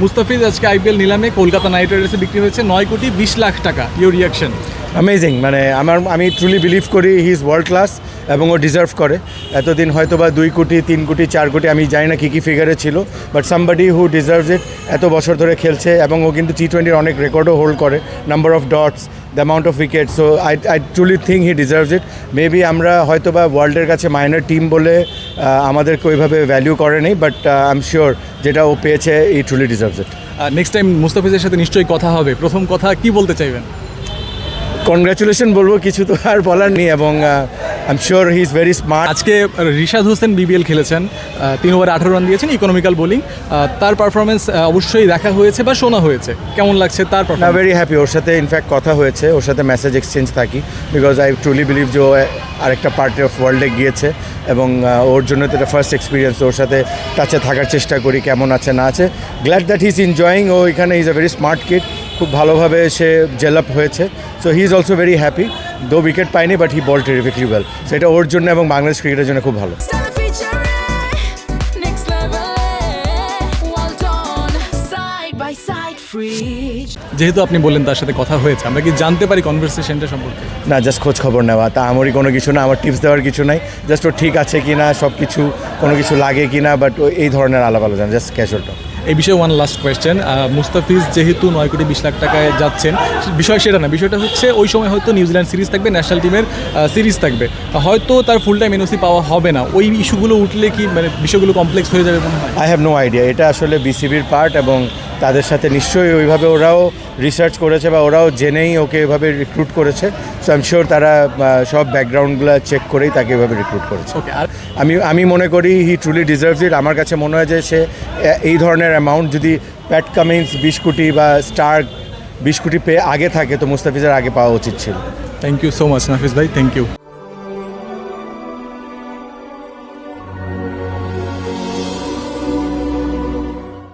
মুস্তাফিজ আজকে আইপিএল নিলামে কলকাতা নাইট রাইডার্সে বিক্রি হয়েছে 9,20,00,000 টাকা। Your reaction? অ্যামেজিং, মানে আমি ট্রুলি বিলিভ করি হি ইজ ওয়ার্ল্ড ক্লাস এবং ও ডিজার্ভ করে। এতদিন হয়তো বা 2 কোটি 3 কোটি 4 কোটি আমি জানি না কী ফিগারে ছিল, বাট সামবাডি হু ডিজার্ভস ইট। এত বছর ধরে খেলছে এবং ও কিন্তু T20 অনেক রেকর্ডও হোল্ড করে, number of dots, the amount of wicket. So I truly think he deserves it. Maybe আমরা হয়তো বা ওয়ার্ল্ডের কাছে মাইনর টিম বলে আমাদেরকে ওইভাবে ভ্যালিউ করে নেই, বাট আই এম শিওর যেটা ও পেয়েছে he truly deserves it. Next time মুস্তাফিজের সাথে নিশ্চয়ই কথা হবে, প্রথম কথা কি বলতে চাইবেন? কনগ্রাচুলেশন বলবো, কিছু তো আর বলার নেই, এবং I am sure he is very smart. আজকে রিশাদ হোসেন বিবিএল খেলেছেন, 3 ওভারে 18 রান দিয়েছেন, ইকোনমিক্যাল বোলিং। তার পারফরমেন্স অবশ্যই দেখা হয়েছে বা শোনা হয়েছে, কেমন লাগছে তার না, পারফরমেন্স? Very happy. ওর সাথে ইনফ্যাক্ট কথা হয়েছে, ওর সাথে মেসেজ এক্সচেঞ্জ থাকি, বিকজ আই ট্রুলি বিলিভ যে ও আরেকটা পার্টি অফ ওয়ার্ল্ডে গিয়েছে এবং ওর জন্য তো এটা ফার্স্ট এক্সপিরিয়েন্স। ওর সাথে টাচে থাকার চেষ্টা করি, কেমন আছে না আছে। Glad that he is enjoying. ও এখানে is a very smart kid, খুব ভালোভাবে সে ডেভেলপ হয়েছে। So he is also very happy, though wicket পায়নি but he bowl terrifically well. সেটা ওর জন্য এবং বাংলাদেশ ক্রিকেটের জন্য খুব ভালো। যেহেতু আপনি বললেন তার সাথে কথা হয়েছে, আমরা কি জানতে পারি কনভারসেশনটা সম্পর্কে? না, জাস্ট খোঁজ খবর নেওয়া, তা আমারই কোনো কিছু না, আমার টিপস দেওয়ার কিছু নাই। জাস্ট ও ঠিক আছে কি না, সব কিছু কোনো কিছু লাগে কি না, বাট এই ধরনের আলাপ আলোচনা, জাস্ট ক্যাজুয়াল টক। এই বিষয়ে ওয়ান লাস্ট কোয়েশ্চেন। মুস্তাফিজ যেহেতু 9,20,00,000 টাকায় যাচ্ছেন, বিষয় সেটা না, বিষয়টা হচ্ছে ওই সময় হয়তো নিউজিল্যান্ড সিরিজ থাকবে, ন্যাশনাল টিমের সিরিজ থাকবে, হয়তো তার ফুল টাইম এনওসি পাওয়া হবে না। ওই ইস্যুগুলো উঠলে কি মানে বিষয়গুলো কমপ্লেক্স হয়ে যাবে মনে হয়? I have no idea. এটা আসলে বিসিবির পার্ট এবং তাদের সাথে নিশ্চয়ই ওইভাবে ওরাও রিসার্চ করেছে বা ওরাও জেনেই ওকে এভাবে রিক্রুট করেছে। সো আই এম শিওর তারা সব ব্যাকগ্রাউন্ডগুলো চেক করেই তাকে এভাবে রিক্রুট করেছে। ওকে, আর আমি মনে করি হি ট্রুলি ডিজার্ভস ইট। আমার কাছে মনে হয় যে সে এই ধরনের অ্যামাউন্ট যদি প্যাট কামিন্স 20 কোটি বা স্টার 20 কোটি পেয়ে আগে থাকে, তো মুস্তাফিজের আগে পাওয়া উচিত ছিল। থ্যাংক ইউ সো মাচ নাফিস ভাই, থ্যাংক ইউ।